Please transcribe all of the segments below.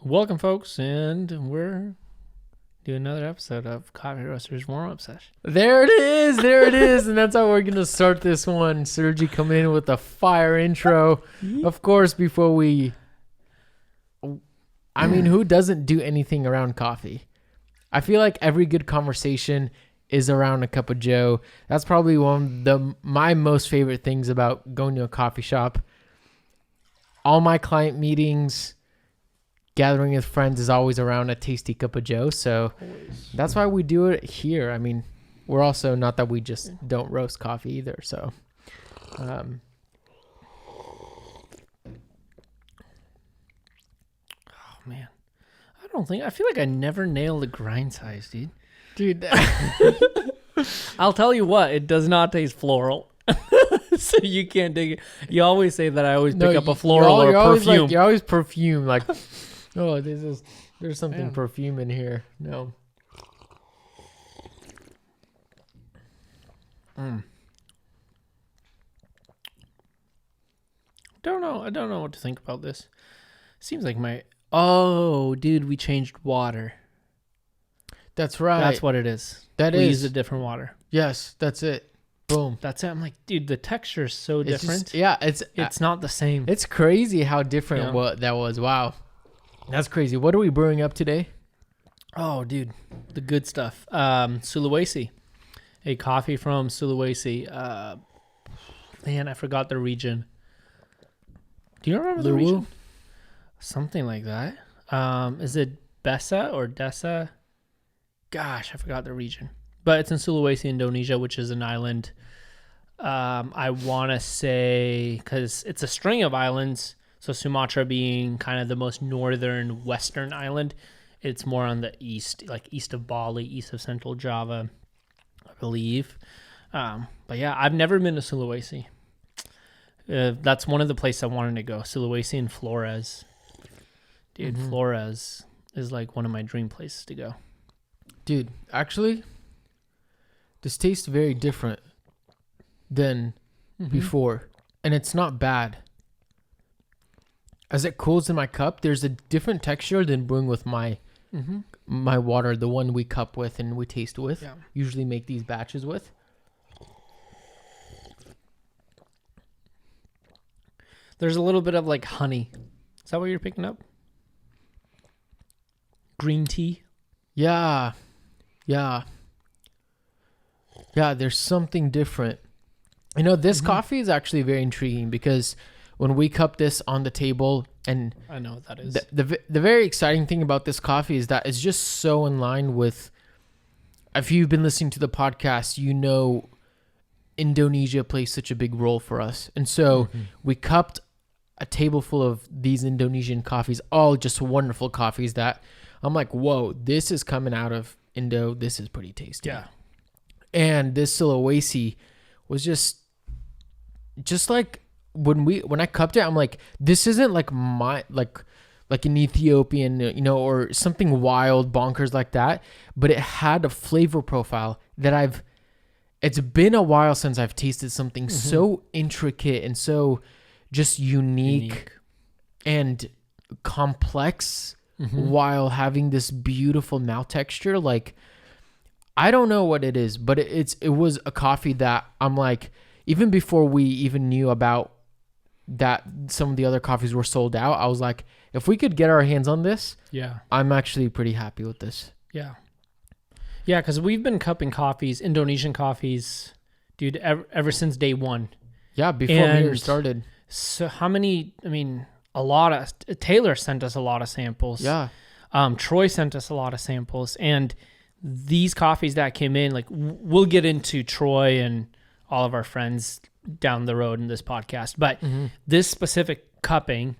Welcome, folks, and we're doing another episode of Coffee Roasters warm-up session. There it is, and that's how we're gonna start this one. Sergi coming in with a fire intro. Of course, before we, who doesn't do anything around coffee? I feel like every good conversation is around a cup of Joe. That's probably one of my most favorite things about going to a coffee shop. All my client meetings, gathering with friends is always around a tasty cup of Joe. So that's why we do it here. I mean, we're also not that we just don't roast coffee either. So, oh man, I feel like I never nailed the grind size, dude. I'll tell you what, it does not taste floral. So you can't dig it. You always say that I always pick up a floral or a perfume. You're always perfume. Like, oh, there's something perfume in here. No. I don't know what to think about this. Seems like dude, we changed water. That's right. That's what it is. We used a different water. Yes, that's it. Boom. That's it. I'm like, dude, the texture is so different. It's not the same. It's crazy how different what that was. Wow. That's crazy. What are we brewing up today? Oh, dude, the good stuff. Sulawesi, a coffee from Sulawesi. Man, I forgot the region. Do you remember the region? Something like that. Is it Besa or Desa? Gosh, I forgot the region. But it's in Sulawesi, Indonesia, which is an island. I want to say, because it's a string of islands, so Sumatra being kind of the most northern western island, it's more on the east, like east of Bali, east of Central Java, I believe. But yeah, I've never been to Sulawesi. That's one of the places I wanted to go, Sulawesi and Flores. Dude, Flores is like one of my dream places to go. Dude, actually, this tastes very different than before, and it's not bad. As it cools in my cup, there's a different texture than brewing with my water, the one we cup with and we taste with. Yeah. Usually make these batches with. There's a little bit of like honey. Is that what you're picking up? Green tea? Yeah, there's something different. You know, this coffee is actually very intriguing because when we cup this on the table, and I know what that is. The very exciting thing about this coffee is that it's just so in line with, if you've been listening to the podcast, you know Indonesia plays such a big role for us. And so we cupped a table full of these Indonesian coffees, all just wonderful coffees that I'm like, whoa, this is coming out of Indo. This is pretty tasty. Yeah. And this Sulawesi was just like when I cupped it, I'm like, this isn't like my like an Ethiopian, or something wild bonkers like that, but it had a flavor profile that it's been a while since I've tasted something so intricate and so just unique. And complex while having this beautiful mouth texture. Like, I don't know what it is, but it was a coffee that I'm like, even before we even knew about that some of the other coffees were sold out, I was like, if we could get our hands on this, I'm actually pretty happy with this. Yeah, because we've been cupping coffees, Indonesian coffees, dude, ever since day one. Yeah, before we started. So how many, a lot of, Taylor sent us a lot of samples. Yeah. Troy sent us a lot of samples, and these coffees that came in, like, we'll get into Troy and all of our friends down the road in this podcast, but this specific cupping,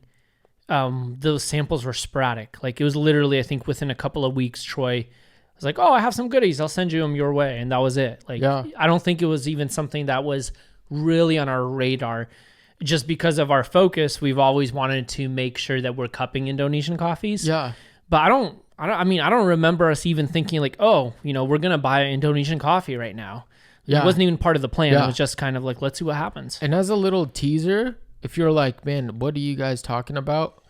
those samples were sporadic. Like, it was literally, I think within a couple of weeks, Troy was like, oh, I have some goodies, I'll send you them your way. And that was it. Like, I don't think it was even something that was really on our radar. Just because of our focus, we've always wanted to make sure that we're cupping Indonesian coffees. Yeah. But I don't remember us even thinking like, oh, we're going to buy Indonesian coffee right now. Yeah. It wasn't even part of the plan. Yeah. It was just kind of like, let's see what happens. And as a little teaser, if you're like, man, what are you guys talking about?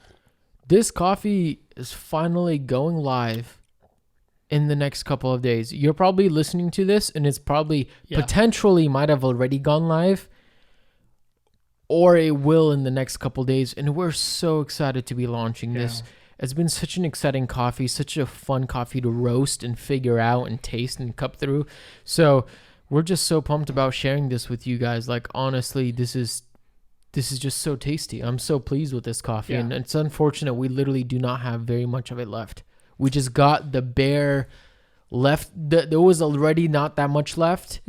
this coffee is finally going live in the next couple of days. You're probably listening to this and it's probably potentially might have already gone live, or it will in the next couple of days. And we're so excited to be launching this. It's been such an exciting coffee, such a fun coffee to roast and figure out and taste and cup through. So we're just so pumped about sharing this with you guys. Like, honestly, this is just so tasty. I'm so pleased with this coffee. And it's unfortunate we literally do not have very much of it left. We just got the bare left. There was already not that much left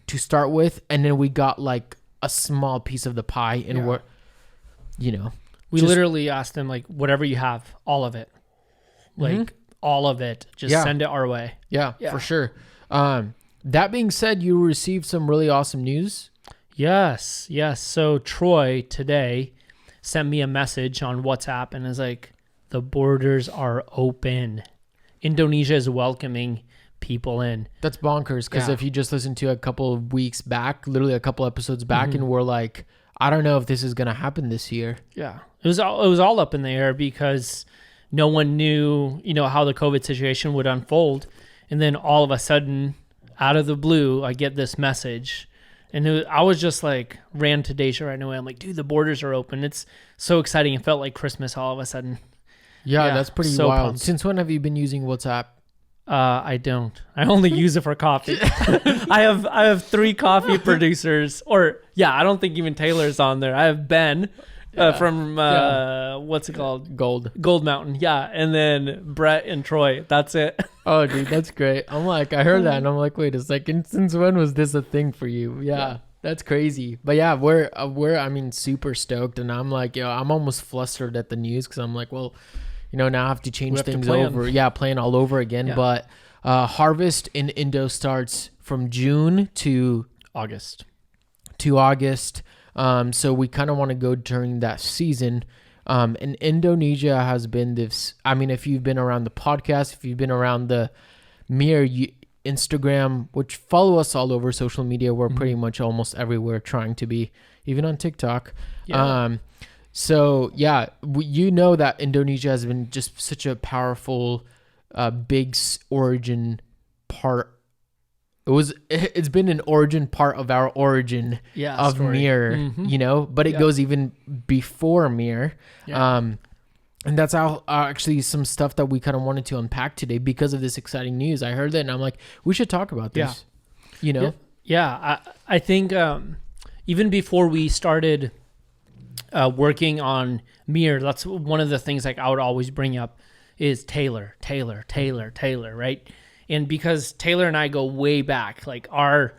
to start with. And then we got like a small piece of the pie, and we're, we literally asked them, like, whatever you have, all of it, like all of it, just send it our way. Yeah, for sure. That being said, you received some really awesome news. Yes. So Troy today sent me a message on WhatsApp and is like, the borders are open. Indonesia is welcoming people in. That's bonkers, because if you just listen to a couple of weeks back, literally a couple episodes back, and we're like, I don't know if this is going to happen this year. Yeah. It was all up in the air because no one knew, how the COVID situation would unfold. And then all of a sudden, out of the blue, I get this message. And I was just like, ran to Deja right away. I'm like, dude, the borders are open. It's so exciting. It felt like Christmas all of a sudden. Yeah, that's pretty wild. Pumped. Since when have you been using WhatsApp? I don't. I only use it for coffee. I have 3 coffee producers. I don't think even Taylor's on there. I have Ben from what's it called? Gold Mountain. Yeah, and then Brett and Troy. That's it. Oh, dude, that's great. I'm like, I heard that and I'm like, wait a second. Since when was this a thing for you? Yeah. That's crazy. But yeah, we're super stoked, and I'm like, I'm almost flustered at the news because I'm like, well, now I have to change things over. Yeah, plan all over again. Yeah. But harvest in Indo starts from June to August. So we kind of want to go during that season. And Indonesia has been this. I mean, if you've been around the podcast, if you've been around the Mir Instagram, which follow us all over social media, we're pretty much almost everywhere trying to be, even on TikTok. Yeah. So yeah, that Indonesia has been just such a powerful, big origin part. It's been an origin part of our origin of story. Mir, but it goes even before Mir. Yeah. And that's actually some stuff that we kind of wanted to unpack today because of this exciting news. I heard that and I'm like, we should talk about this, Yeah. I think even before we started working on Mir, that's one of the things like I would always bring up is Taylor, right? And because Taylor and I go way back, like our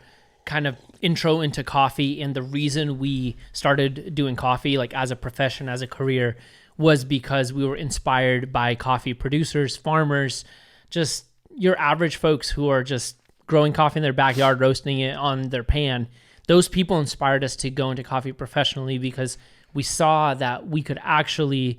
kind of intro into coffee and the reason we started doing coffee like as a profession, as a career, was because we were inspired by coffee producers, farmers, just your average folks who are just growing coffee in their backyard, roasting it on their pan. Those people inspired us to go into coffee professionally because we saw that we could actually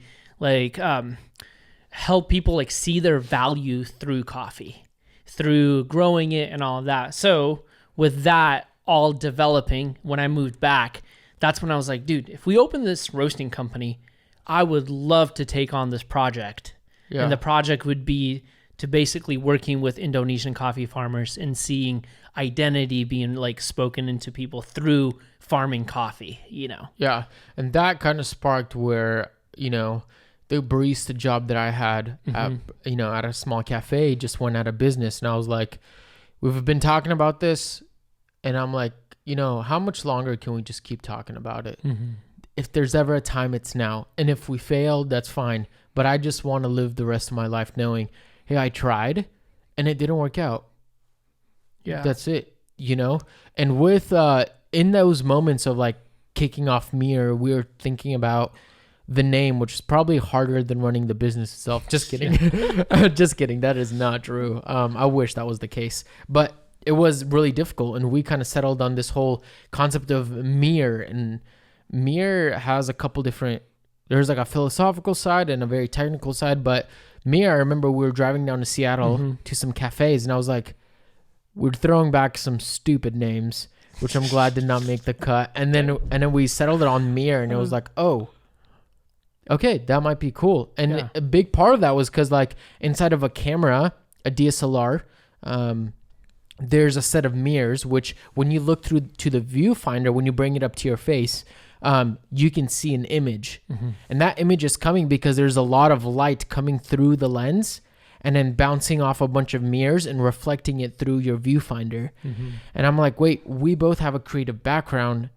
help people like see their value through coffee, through growing it and all of that. So with that all developing, when I moved back, that's when I was like, dude, if we open this roasting company, I would love to take on this project. Yeah. And the project would be to basically working with Indonesian coffee farmers and seeing identity being like spoken into people through farming coffee, Yeah. And that kind of sparked where, the barista job that I had at a small cafe just went out of business. And I was like, we've been talking about this. And I'm like, how much longer can we just keep talking about it? Mm-hmm. If there's ever a time, it's now. And if we fail, that's fine. But I just want to live the rest of my life knowing, hey, I tried and it didn't work out. Yeah. That's it, And with, in those moments of like kicking off Mir, we were thinking about the name, which is probably harder than running the business itself. Just kidding. Just kidding. That is not true. I wish that was the case, but it was really difficult. And we kind of settled on this whole concept of Mir, and Mir has a couple different, there's like a philosophical side and a very technical side, but Mir, I remember we were driving down to Seattle to some cafes and I was like, we're throwing back some stupid names, which I'm glad did not make the cut. And then we settled it on Mir and it was like, oh, Okay, that might be cool. And Yeah. a big part of that was because like inside of a camera, a DSLR, there's a set of mirrors, which when you look through to the viewfinder, when you bring it up to your face, you can see an image. And that image is coming because there's a lot of light coming through the lens and then bouncing off a bunch of mirrors and reflecting it through your viewfinder. And I'm like, wait, we both have a creative background.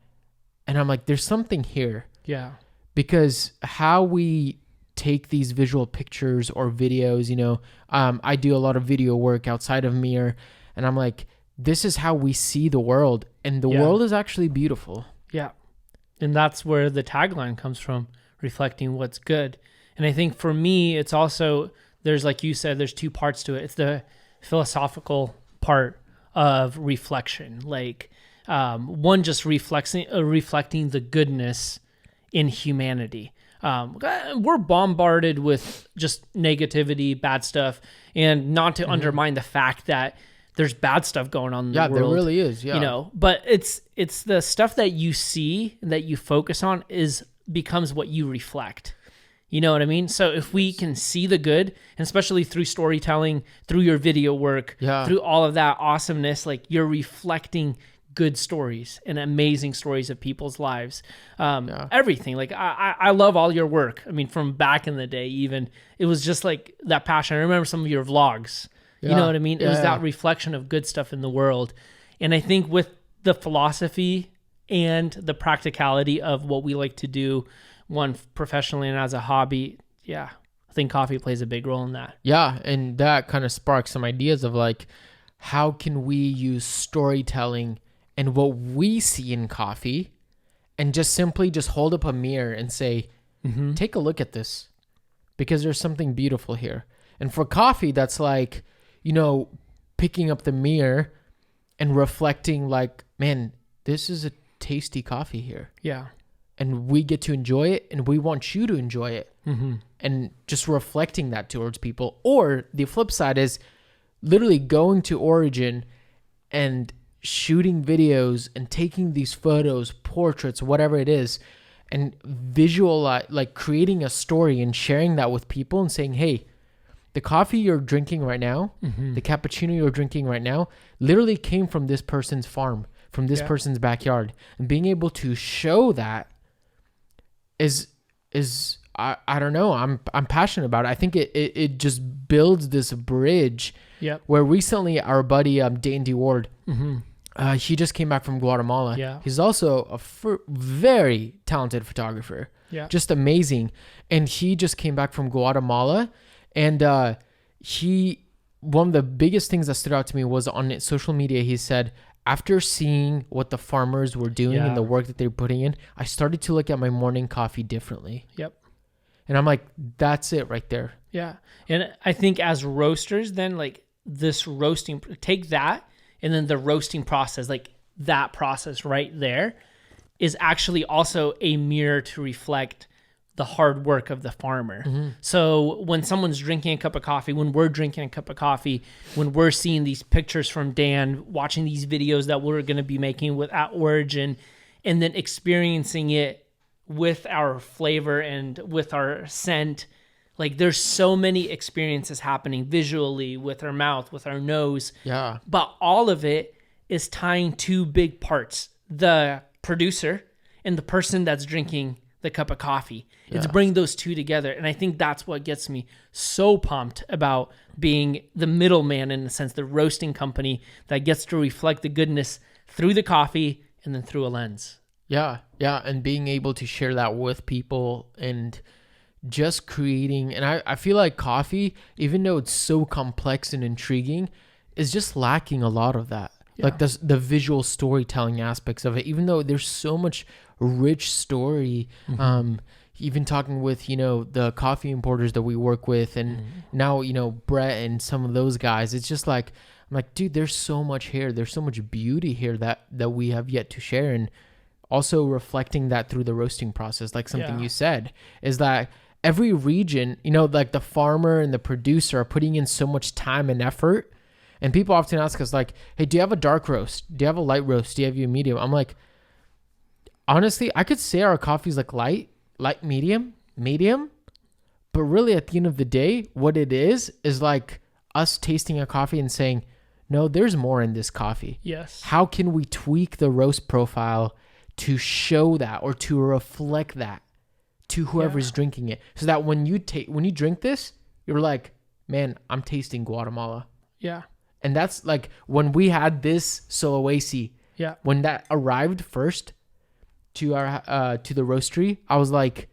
And I'm like, there's something here. Yeah. Because how we take these visual pictures or videos, you know, I do a lot of video work outside of Mirror, and I'm like, this is how we see the world, and the world is actually beautiful. Yeah. And that's where the tagline comes from, reflecting what's good. And I think for me, it's also, there's, like you said, there's two parts to it. It's the philosophical part of reflection. Like, one, just reflecting the goodness in humanity. We're bombarded with just negativity, bad stuff, and not to undermine the fact that there's bad stuff going on in the world. Yeah, there really is. Yeah, you know, but it's the stuff that you see, that you focus on, becomes what you reflect. You know what I mean? So if we can see the good, and especially through storytelling, through your video work, through all of that awesomeness, like you're reflecting good stories and amazing stories of people's lives. Everything. Like I love all your work. I mean, from back in the day, even, it was just like that passion. I remember some of your vlogs. You know what I mean? It was that reflection of good stuff in the world. And I think with the philosophy and the practicality of what we like to do, one, professionally and as a hobby, I think coffee plays a big role in that. Yeah, and that kind of sparks some ideas of like, how can we use storytelling and what we see in coffee and just simply just hold up a mirror and say, take a look at this, because there's something beautiful here. And for coffee, that's like, you know, picking up the mirror and reflecting like, man, this is a tasty coffee here. Yeah. And we get to enjoy it, and we want you to enjoy it. And just reflecting that towards people. Or the flip side is literally going to Origin and shooting videos and taking these photos, portraits, whatever it is, and visualize, like creating a story and sharing that with people and saying, hey, the coffee you're drinking right now, the cappuccino you're drinking right now, literally came from this person's farm, from this person's backyard. And being able to show that is I don't know, I'm passionate about it. I think it just builds this bridge. Where recently our buddy Dandy Ward, he just came back from Guatemala. He's also a very talented photographer. Just amazing. And he just came back from Guatemala, and one of the biggest things that stood out to me was on social media. He said, after seeing what the farmers were doing and the work that they were putting in, I started to look at my morning coffee differently. And I'm like, that's it right there. Yeah. And I think as roasters, then, like, this roasting, take that, and then the roasting process, like that process right there, is actually also a mirror to reflect the hard work of the farmer. So when someone's drinking a cup of coffee, when we're drinking a cup of coffee, when we're seeing these pictures from Dan, watching these videos that we're going to be making with at Origin, and then experiencing it with our flavor and with our scent, like there's so many experiences happening visually with our mouth, with our nose. But all of it is tying two big parts: the producer and the person that's drinking the cup of coffee. It's bring those two together. And I think that's what gets me so pumped about being the middleman, in a sense, the roasting company that gets to reflect the goodness through the coffee and then through a lens. Yeah. And being able to share that with people and just creating, and I feel like coffee, even though it's so complex and intriguing, is just lacking a lot of that. Like the visual storytelling aspects of it, even though there's so much rich story. Even talking with, you know, the coffee importers that we work with, and now, you know, Brett and some of those guys, it's just like, I'm like, dude, there's so much here. There's so much beauty here that we have yet to share. And also reflecting that through the roasting process, like something you said, is that every region, you know, like the farmer and the producer are putting in so much time and effort. And people often ask us like, hey, do you have a dark roast? Do you have a light roast? Do you have a medium? I'm like, honestly, I could say our coffee's like light, medium, medium. But really, at the end of the day, what it is like us tasting a coffee and saying, no, there's more in this coffee. Yes. How can we tweak the roast profile to show that or to reflect that to whoever's drinking it, so that when you drink this, you're like, man, I'm tasting Guatemala. Yeah. And that's like when we had this Sulawesi. Yeah. When that arrived first to our to the roastery, I was like,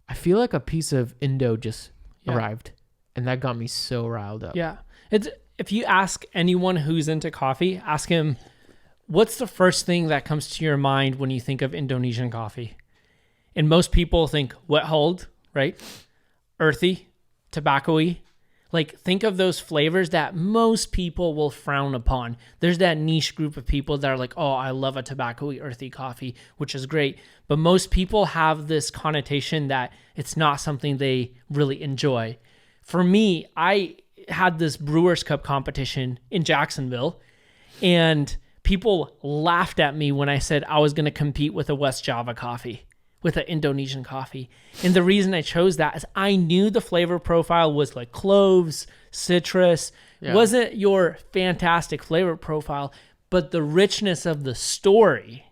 I feel like a piece of Indo just arrived, and that got me so riled up. Yeah. If you ask anyone who's into coffee, ask him, what's the first thing that comes to your mind when you think of Indonesian coffee? And most people think wet hold, right? Earthy, tobacco-y. Like, think of those flavors that most people will frown upon. There's that niche group of people that are like, oh, I love a tobacco-y, earthy coffee, which is great. But most people have this connotation that it's not something they really enjoy. For me, I had this Brewers Cup competition in Jacksonville, and people laughed at me when I said I was going to compete with a West Java coffee, with an Indonesian coffee. And the reason I chose that is I knew the flavor profile was like cloves, citrus. Wasn't your fantastic flavor profile, but the richness of the story,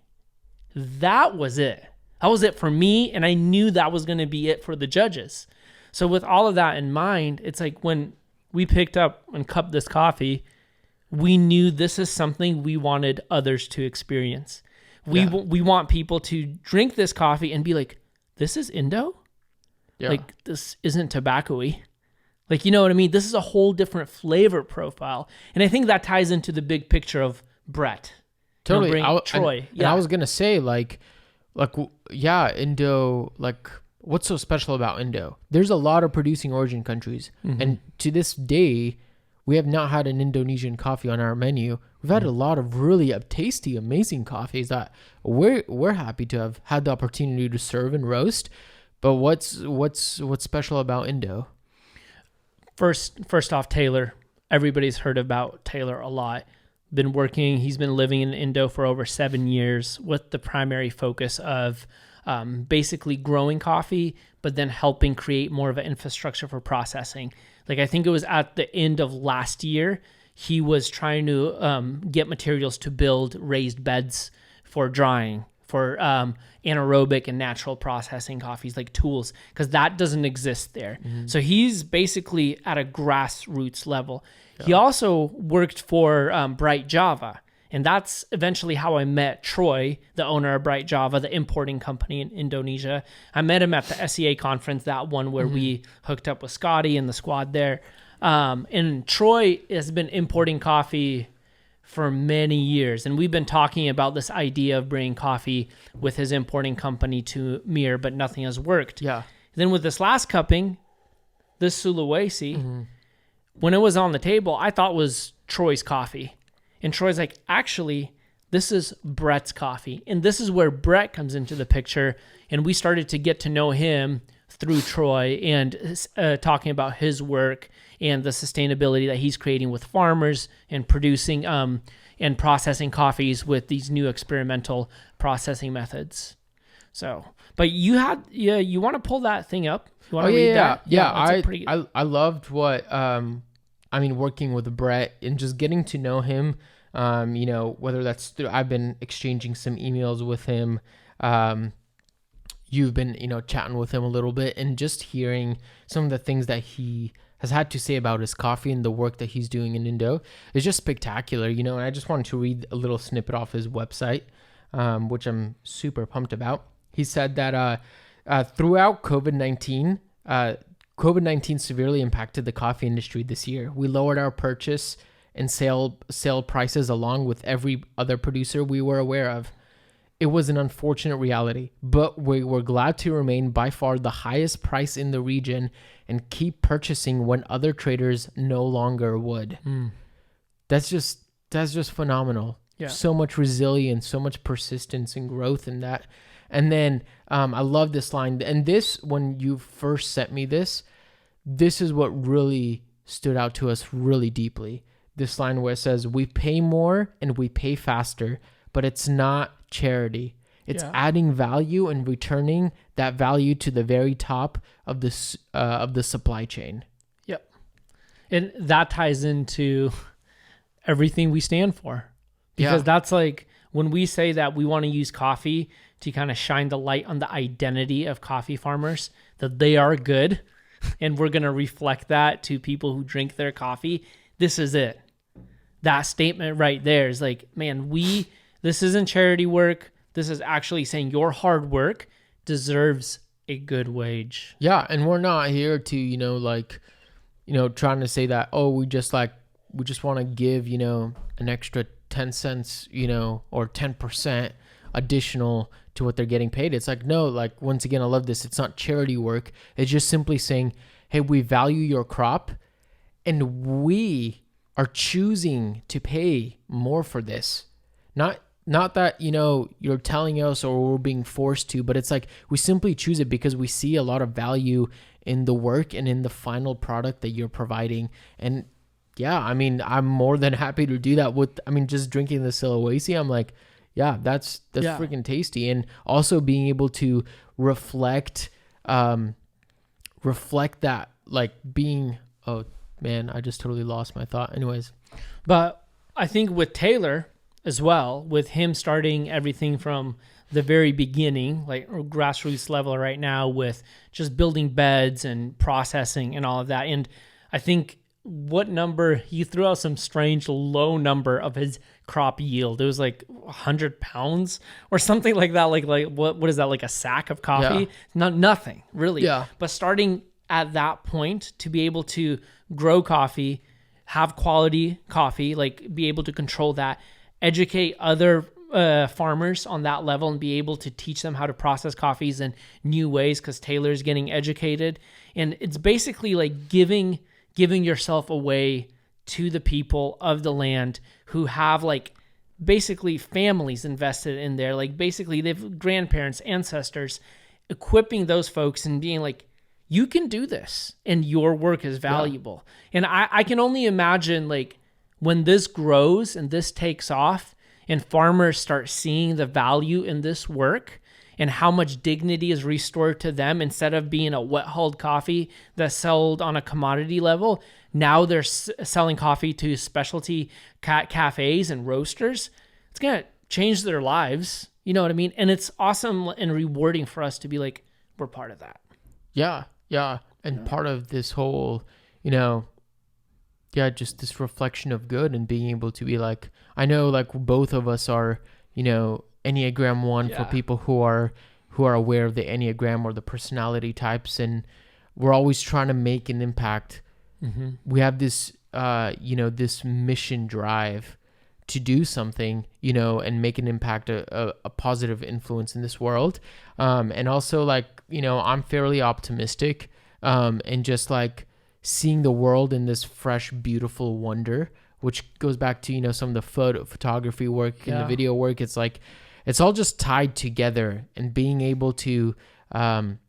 that was it. That was it for me, and I knew that was going to be it for the judges. So with all of that in mind, it's like when we picked up and cupped this coffee, we knew this is something we wanted others to experience. We want people to drink this coffee and be like, this is Indo? Yeah. Like, this isn't tobacco-y. Like, you know what I mean? This is a whole different flavor profile. And I think that ties into the big picture of Brett. Totally. Troy. And I was going to say, Indo, like, what's so special about Indo? There's a lot of producing origin countries. Mm-hmm. And to this day, we have not had an Indonesian coffee on our menu. We've had a lot of really tasty, amazing coffees that we're happy to have had the opportunity to serve and roast. But what's special about Indo? First off, Taylor. Everybody's heard about Taylor a lot. He's been living in Indo for over 7 years with the primary focus of basically growing coffee, but then helping create more of an infrastructure for processing. Like, I think it was at the end of last year, he was trying to get materials to build raised beds for drying, for anaerobic and natural processing coffees, like tools, because that doesn't exist there. Mm-hmm. So he's basically at a grassroots level. Yeah. He also worked for Bright Java. And that's eventually how I met Troy, the owner of Bright Java, the importing company in Indonesia. I met him at the SEA conference, that one where we hooked up with Scotty and the squad there. And Troy has been importing coffee for many years. And we've been talking about this idea of bringing coffee with his importing company to Mir, but nothing has worked. Yeah. Then with this last cupping, this Sulawesi, when it was on the table, I thought it was Troy's coffee. And Troy's like, actually, this is Brett's coffee. And this is where Brett comes into the picture. And we started to get to know him through Troy and talking about his work and the sustainability that he's creating with farmers and producing and processing coffees with these new experimental processing methods. So, but you want to pull that thing up? You want to read that? Yeah, I loved what... working with Brett and just getting to know him, whether that's through, I've been exchanging some emails with him. You've been, chatting with him a little bit and just hearing some of the things that he has had to say about his coffee and the work that he's doing in Indo is just spectacular, and I just wanted to read a little snippet off his website, which I'm super pumped about. He said that throughout COVID-19, COVID-19 severely impacted the coffee industry this year. We lowered our purchase and sale prices along with every other producer we were aware of. It was an unfortunate reality, but we were glad to remain by far the highest price in the region and keep purchasing when other traders no longer would. That's just phenomenal. Yeah. So much resilience, so much persistence and growth in that. And then I love this line. And this, when you first sent me this is what really stood out to us really deeply. This line where it says, we pay more and we pay faster, but it's not charity. It's Yeah. adding value and returning that value to the very top of the supply chain. Yep. And that ties into everything we stand for. Because that's like when we say that we want to use coffee to kind of shine the light on the identity of coffee farmers, that they are good, and we're going to reflect that to people who drink their coffee. This is it. That statement right there is like, man, this isn't charity work. This is actually saying your hard work deserves a good wage. Yeah, and we're not here to, trying to say that, oh, we just want to give, an extra 10 cents, or 10% additional to what they're getting paid. It's like, no, like, once again, I love this. It's not charity work. It's just simply saying, hey, we value your crop and we are choosing to pay more for this. Not that, you're telling us or we're being forced to, but it's like we simply choose it because we see a lot of value in the work and in the final product that you're providing. And yeah, I mean, I'm more than happy to do that just drinking the Sulawesi. I'm like, yeah, that's freaking tasty. And also being able to reflect that, like being, oh man, I just totally lost my thought. Anyways. But I think with Taylor as well, with him starting everything from the very beginning, like grassroots level right now with just building beds and processing and all of that. And I think what number, he threw out some strange low number of his crop yield. It was like 100 pounds or something like that. Like what is that, like a sack of coffee? Yeah. Nothing really. Yeah. But starting at that point to be able to grow coffee, have quality coffee, like be able to control that, educate other farmers on that level and be able to teach them how to process coffees in new ways because Taylor's getting educated. And it's basically like giving yourself away to the people of the land who have like basically families invested in there. Like basically they have grandparents, ancestors, equipping those folks and being like, you can do this and your work is valuable. Yeah. And I can only imagine like when this grows and this takes off and farmers start seeing the value in this work and how much dignity is restored to them instead of being a wet hulled coffee that's sold on a commodity level. Now they're selling coffee to specialty cafes and roasters. It's going to change their lives. You know what I mean? And it's awesome and rewarding for us to be like, we're part of that. Yeah. Yeah. And part of this whole, just this reflection of good and being able to be like, I know like both of us are, Enneagram 1 for people who are aware of the Enneagram or the personality types, and we're always trying to make an impact. Mm-hmm. We have this, this mission drive to do something, and make an impact, a positive influence in this world. And also like, I'm fairly optimistic, and just like seeing the world in this fresh, beautiful wonder, which goes back to, some of the photography work and the video work. It's like, it's all just tied together, and being able to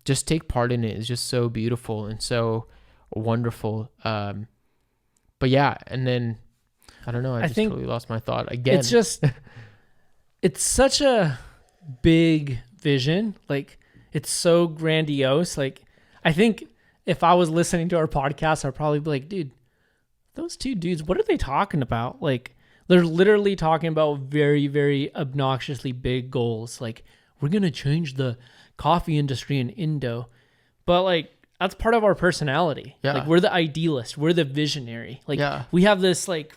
just take part in it is just so beautiful and so wonderful. But yeah, and then I don't know. I think totally lost my thought again. It's just, it's such a big vision. Like it's so grandiose. Like I think if I was listening to our podcast, I'd probably be like, dude, those two dudes, what are they talking about? Like they're literally talking about very, very obnoxiously big goals. Like we're going to change the coffee industry in Indo. But like, that's part of our personality. Yeah. Like we're the idealist. We're the visionary. Like we have this like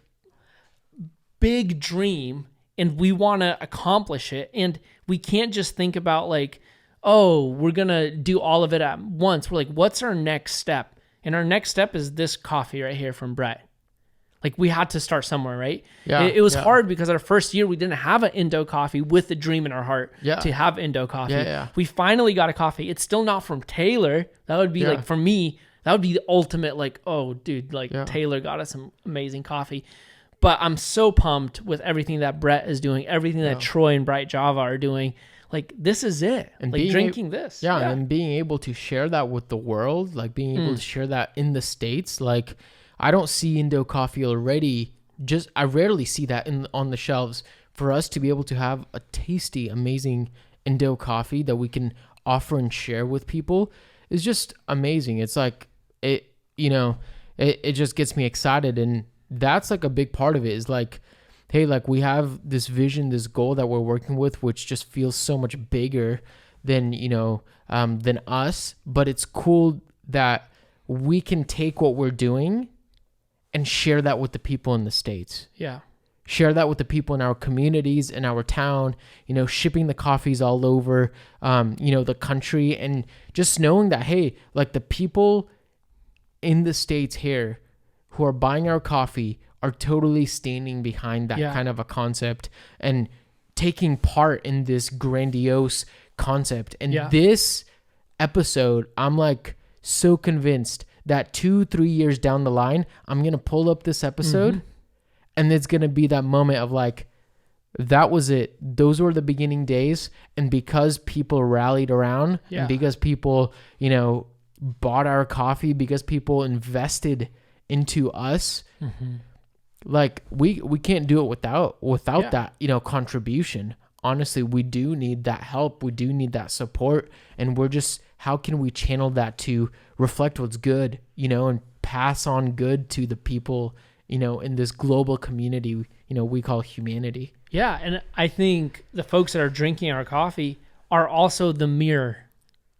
big dream and we want to accomplish it. And we can't just think about like, oh, we're going to do all of it at once. We're like, what's our next step? And our next step is this coffee right here from Brett. Like we had to start somewhere, right? Yeah. It was hard because our first year we didn't have an Indo coffee with the dream in our heart to have Indo coffee. Yeah. We finally got a coffee. It's still not from Taylor. That would be like, for me, that would be the ultimate like, oh dude, like Taylor got us some amazing coffee. But I'm so pumped with everything that Brett is doing, everything that Troy and Bright Java are doing. Like this is it. And like drinking this. Yeah. And being able to share that with the world, like being able to share that in the States, like I don't see Indo coffee already. I rarely see that on the shelves. For us to be able to have a tasty, amazing Indo coffee that we can offer and share with people is just amazing. It's like it just gets me excited, and that's like a big part of it is like, hey, like we have this vision, this goal that we're working with, which just feels so much bigger than than us. But it's cool that we can take what we're doing and share that with the people in the States. Yeah. Share that with the people in our communities, in our town, shipping the coffees all over, the country, and just knowing that, hey, like the people in the States here who are buying our coffee are totally standing behind that kind of a concept and taking part in this grandiose concept. And this episode, I'm like so convinced that 2-3 years down the line, I'm going to pull up this episode and it's going to be that moment of like, that was it. Those were the beginning days. And because people rallied around and because people, bought our coffee, because people invested into us, like we can't do it without that, contribution. Honestly, we do need that help. We do need that support. And we're just, how can we channel that to reflect what's good, and pass on good to the people, in this global community, we call humanity. Yeah. And I think the folks that are drinking our coffee are also the mirror.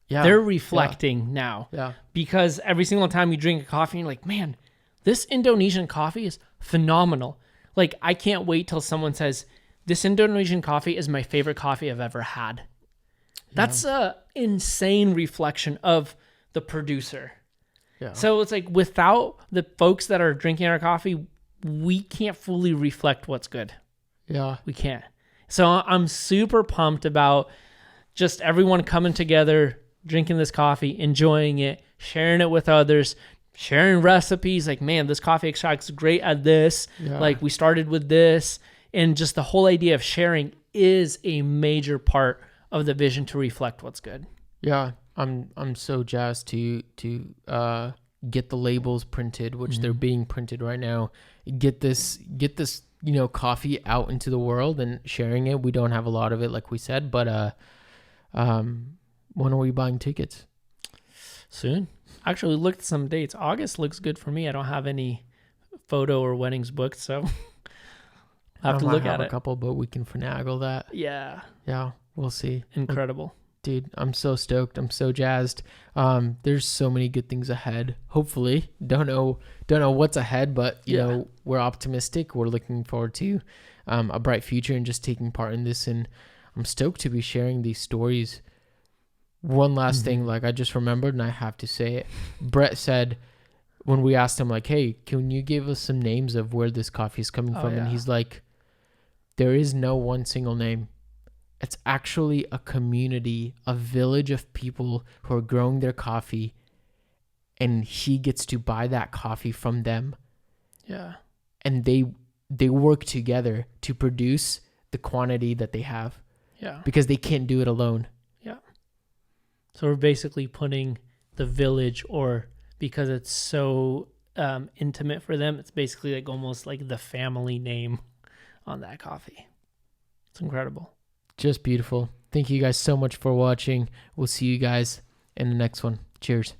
Yeah. They're reflecting now. Yeah. Because every single time you drink a coffee, you're like, man, this Indonesian coffee is phenomenal. Like, I can't wait till someone says, this Indonesian coffee is my favorite coffee I've ever had. Yeah. That's a insane reflection of the producer. Yeah. So it's like, without the folks that are drinking our coffee, we can't fully reflect what's good. Yeah. We can't. So I'm super pumped about just everyone coming together, drinking this coffee, enjoying it, sharing it with others, sharing recipes. Like, man, this coffee extract's great at this. Yeah. Like, we started with this. And just the whole idea of sharing is a major part of the vision to reflect what's good. Yeah, I'm so jazzed to get the labels printed, which they're being printed right now. Get this coffee out into the world and sharing it. We don't have a lot of it, like we said, but when are we buying tickets? Soon. Actually, looked at some dates. August looks good for me. I don't have any photo or weddings booked, so I have to look at it. A couple, but we can finagle that. Yeah. Yeah, we'll see. Incredible. Dude, I'm so stoked. I'm so jazzed. There's so many good things ahead. Hopefully. Don't know what's ahead, but you know, we're optimistic. We're looking forward to a bright future and just taking part in this, and I'm stoked to be sharing these stories. One last thing, like I just remembered, and I have to say it. Brett said when we asked him, like, hey, can you give us some names of where this coffee is coming from? And he's like, there is no one single name. It's actually a community, a village of people who are growing their coffee, and he gets to buy that coffee from them. Yeah. And they work together to produce the quantity that they have. Yeah. Because they can't do it alone. Yeah. So we're basically putting the village, or because it's so intimate for them, it's basically like almost like the family name on that coffee. It's incredible. Just beautiful. Thank you guys so much for watching. We'll see you guys in the next one. Cheers.